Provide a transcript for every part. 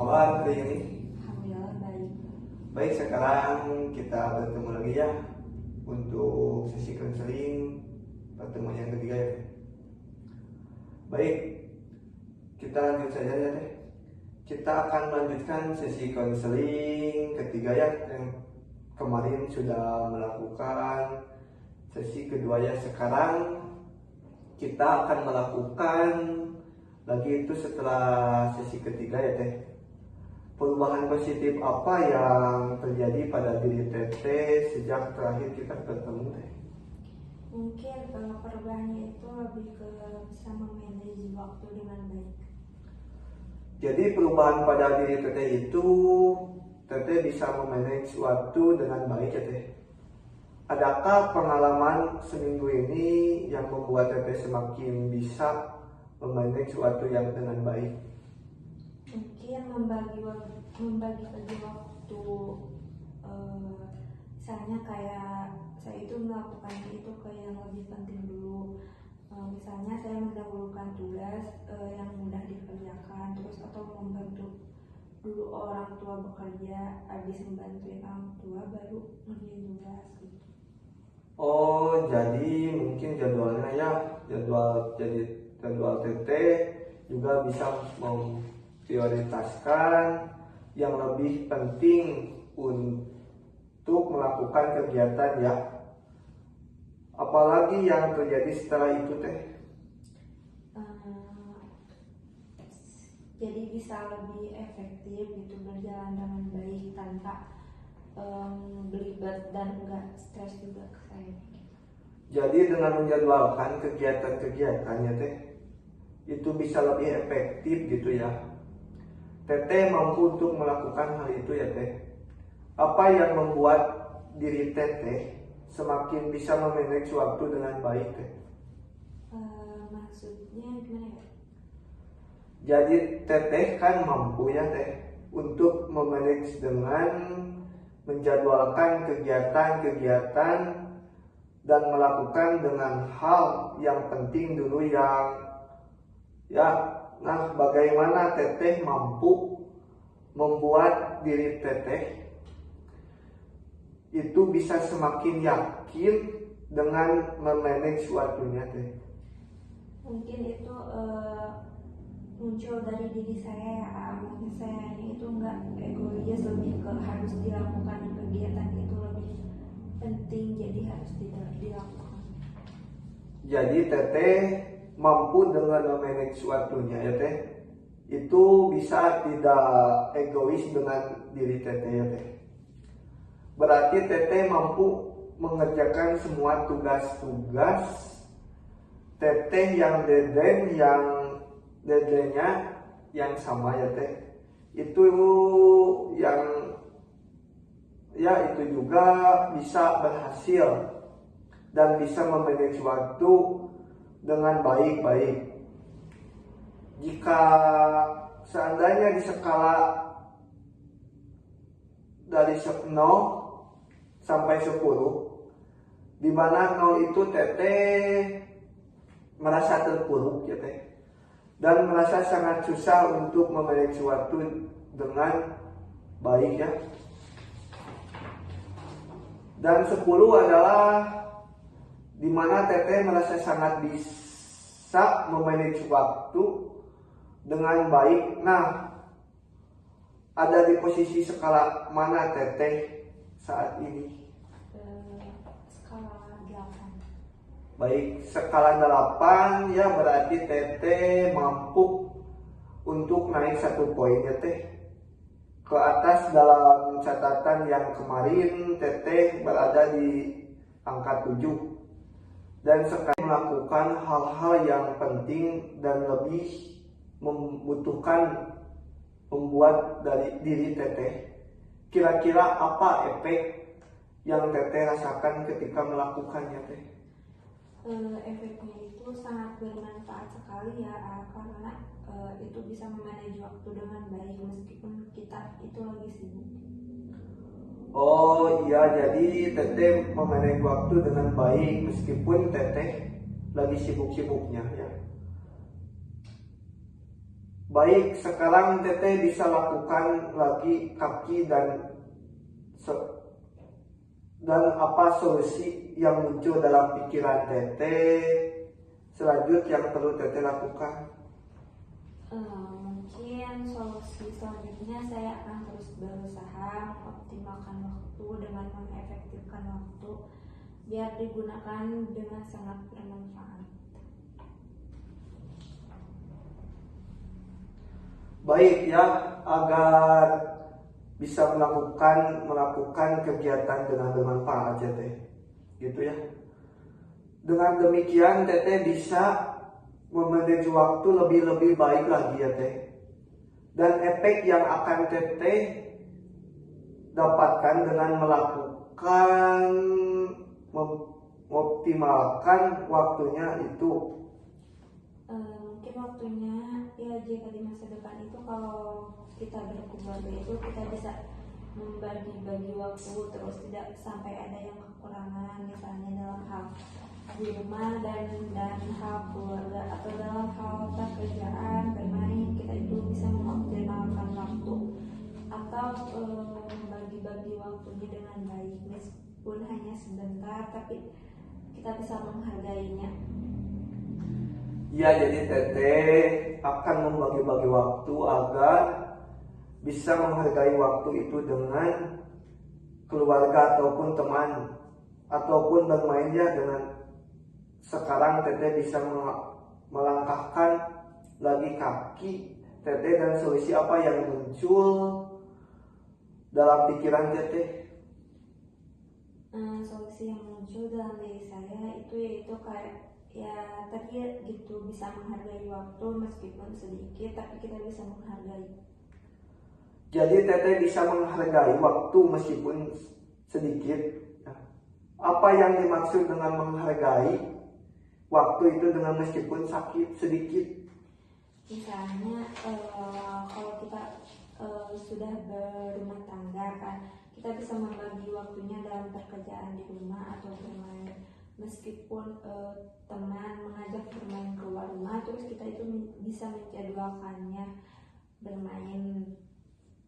kabar hari ini? Alhamdulillah baik. Baik, sekarang kita bertemu lagi ya untuk sesi konseling pertemuan yang ketiga ya. Baik, kita lanjut saja ya teh. Kita akan melanjutkan sesi konseling ketiga ya, yang kemarin sudah melakukan sesi kedua ya. Sekarang kita akan melakukan lagi itu setelah sesi ketiga ya teh. Perubahan positif apa yang terjadi pada diri Teteh sejak terakhir kita bertemu teh? Mungkin perubahannya itu lebih ke bisa memanage waktu dengan baik. Jadi perubahan pada diri Teteh itu Teteh bisa memanage waktu dengan baik ya teh. Adakah pengalaman seminggu ini yang membuat Teteh semakin bisa memanage waktu yang dengan baik? Mungkin membagi waktu, misalnya kayak saya itu melakukannya itu ke yang lebih penting dulu. Misalnya saya mendahulukan tugas yang mudah dikerjakan, terus atau membantu dulu orang tua bekerja, habis membantuin orang tua baru ngerjain tugas gitu. Oh, jadi mungkin jadwalnya ya, jadwal Teteh juga bisa memprioritaskan yang lebih penting untuk melakukan kegiatan ya. Apalagi yang terjadi setelah itu teh? Jadi bisa lebih efektif gitu, berjalan dengan baik tanpa belibet dan enggak stres juga ke saya. Jadi dengan menjadwalkan kegiatan-kegiatannya teh itu bisa lebih efektif gitu ya. Teteh mampu untuk melakukan hal itu ya teh. Apa yang membuat diri Teteh semakin bisa memanage waktu dengan baik teh? Maksudnya gimana ya? Jadi Teteh kan mampu ya teh untuk memanage dengan menjadwalkan kegiatan-kegiatan dan melakukan dengan hal yang penting dulu yang ya. Nah, bagaimana Teteh mampu membuat diri Teteh itu bisa semakin yakin dengan memanage waktunya teh? Mungkin itu muncul dari diri saya ya. Mungkin saya ini itu enggak egois, lebih ke harus dilakukan kegiatan itu lebih penting, jadi harus dilakukan. Jadi Teteh mampu dengan memanage waktunya ya teh, itu bisa tidak egois dengan diri Teteh ya teh. Berarti Teteh mampu mengerjakan semua tugas-tugas Teteh yang deadline-nya yang sama ya teh. Itu yang ya itu juga bisa berhasil dan bisa memanage waktu dengan baik-baik. Jika seandainya di skala dari 0 sampai 10, di mana 0 itu Teteh merasa terpuruk ya teh, dan merasa sangat susah untuk memanage waktu dengan baik ya. Dan 10 adalah dimana Teteh merasa sangat bisa memanage waktu dengan baik. Nah, ada di posisi skala mana Teteh saat ini? Skala 8. Baik, skala 8 ya, berarti Teteh mampu untuk naik 1 poin ya teh ke atas. Dalam catatan yang kemarin Teteh berada di angka 7. Dan sekarang melakukan hal-hal yang penting dan lebih membutuhkan membuat dari diri Teteh. Kira-kira apa efek yang Teteh rasakan ketika melakukannya teh? Efeknya itu sangat bermanfaat sekali ya, karena itu bisa memanage waktu dengan baik meskipun kita itu lagi sibuk. Oh iya, jadi Teteh memanage waktu dengan baik meskipun Teteh lagi sibuk-sibuknya ya. Baik, sekarang Teteh bisa lakukan lagi kaki dan apa solusi yang muncul dalam pikiran Teteh selanjutnya yang perlu Teteh lakukan? Mungkin solusi selanjutnya saya akan terus berusaha mengoptimalkan waktu dengan mengefektifkan waktu biar digunakan dengan sangat bermanfaat. Baik ya, agar bisa melakukan kegiatan dengan bermanfaat ya Teh. Gitu ya. Dengan demikian Teteh bisa memanage waktu lebih baik lagi ya Teh. Dan efek yang akan Teteh dapatkan dengan mengoptimalkan waktunya itu. Mungkin waktunya ya jika di masa depan itu kalau kita berkeluarga itu kita bisa membagi-bagi waktu terus tidak sampai ada yang kekurangan misalnya dalam hal di rumah dan hal keluarga atau dalam hal pekerjaan bermain kita itu bisa mengoptimalkan waktu atau membagi-bagi waktunya dengan baik meskipun hanya sebentar tapi kita bisa menghargainya. Ya, jadi Teteh akan membagi-bagi waktu agar bisa menghargai waktu itu dengan keluarga ataupun teman ataupun bermain ya. Dengan sekarang Teteh bisa melangkahkan lagi kaki Teteh dan solusi apa yang muncul dalam pikiran Teteh. Solusi yang muncul dalam diri saya itu yaitu kayak ya tadi gitu bisa menghargai waktu meskipun sedikit tapi kita bisa menghargai. Jadi Teteh bisa menghargai waktu meskipun sedikit. Apa yang dimaksud dengan menghargai waktu itu dengan meskipun sedikit? Misalnya kalau kita sudah berumah tangga kan kita bisa membagi waktunya dalam pekerjaan di rumah atau bermain. Meskipun teman mengajak bermain keluar rumah terus kita itu bisa menjadwalkannya bermain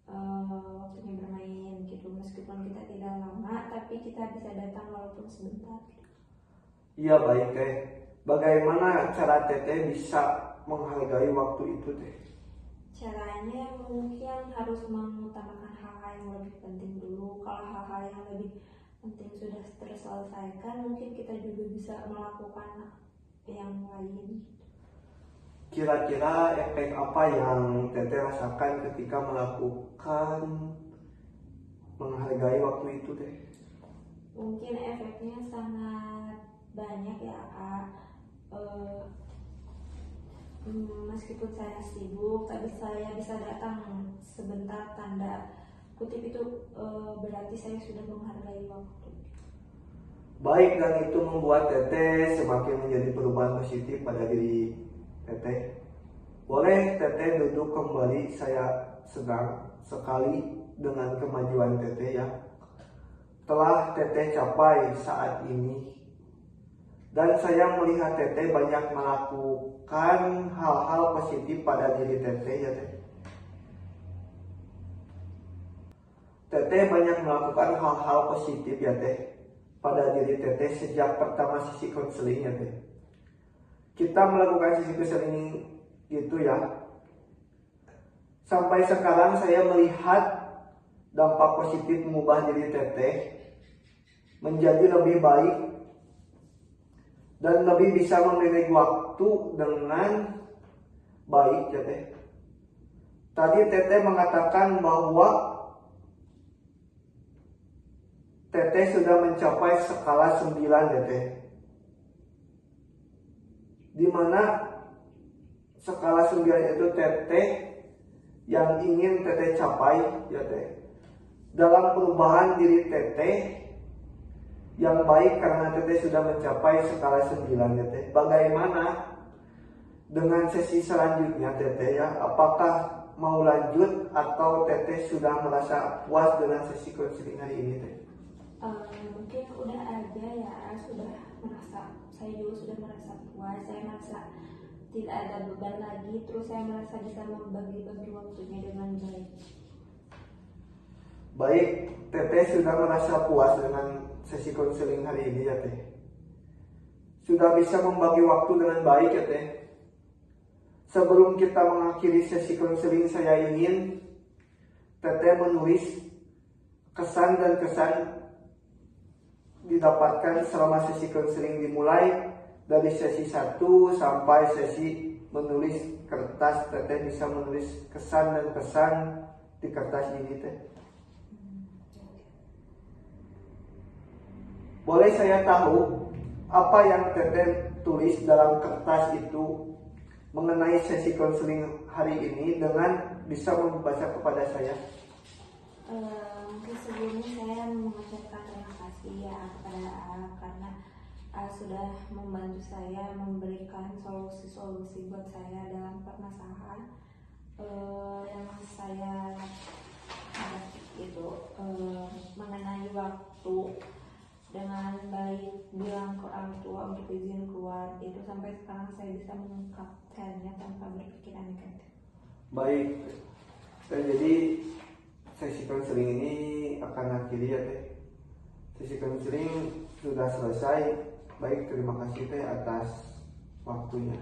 waktunya bermain gitu meskipun kita tidak lama tapi kita bisa datang walaupun sebentar. Iya baik Teh. Bagaimana cara Teteh bisa menghargai waktu itu Teh? Caranya mungkin harus mengutamakan hal-hal yang lebih penting dulu. Kalau hal-hal yang lebih penting sudah terselesaikan mungkin kita juga bisa melakukan yang lain. Kira-kira efek apa yang Teteh rasakan ketika melakukan menghargai waktu itu Teh? Mungkin efeknya sangat banyak ya Kak. Meskipun saya sibuk tapi saya bisa datang sebentar tanda kutip itu berarti saya sudah menghargai waktu. Baik, dan itu membuat Teteh semakin menjadi perubahan positif pada diri Teteh. Boleh Teteh duduk kembali, saya senang sekali dengan kemajuan Teteh ya. Telah Teteh capai saat ini. Dan saya melihat Teteh banyak melakukan hal-hal positif pada diri Teteh ya Teh. Teteh banyak melakukan hal-hal positif ya Teh pada diri Teteh sejak pertama sesi konseling ya Teh. Kita melakukan sesi konseling gitu ya. Sampai sekarang saya melihat dampak positif mengubah diri Teteh menjadi lebih baik dan lebih bisa memanage waktu dengan baik ya Teh. Tadi Teteh mengatakan bahwa Teteh sudah mencapai skala 9 ya Teh. Dimana skala 9 itu Teteh yang ingin Teteh capai ya Teh. Dalam perubahan diri Teteh yang baik karena Teteh sudah mencapai skala 9 ya Teh. Bagaimana dengan sesi selanjutnya Teteh ya? Apakah mau lanjut atau Teteh sudah merasa puas dengan sesi konseling hari ini Teh? Mungkin udah aja ya, saya juga sudah merasa puas, saya merasa tidak ada beban lagi, terus saya merasa bisa membagi-bagi waktunya dengan baik. Baik, Teteh sudah merasa puas dengan sesi konseling hari ini ya Teh. Sudah bisa membagi waktu dengan baik ya Teh. Sebelum kita mengakhiri sesi konseling, saya ingin Teteh menulis kesan dan kesan didapatkan selama sesi konseling dimulai dari sesi 1 sampai sesi menulis kertas. Teteh bisa menulis kesan dan pesan di kertas ini Teh. Boleh saya tahu apa yang Teteh tulis dalam kertas itu mengenai sesi konseling hari ini dengan bisa membaca kepada saya? Mungkin sebelumnya saya mengucapkan terima kasih ya kepada karena sudah membantu saya memberikan solusi-solusi buat saya dalam permasalahan yang saya hadapi itu mengenai waktu dengan baik, bilang ke orang tua untuk izin keluar, itu sampai sekarang saya bisa mengungkapkannya tanpa berpikiran negatif. Baik, jadi sesi konseling ini akan akhiri ya Teh. Sesi konseling sudah selesai. Baik, terima kasih Teh atas waktunya.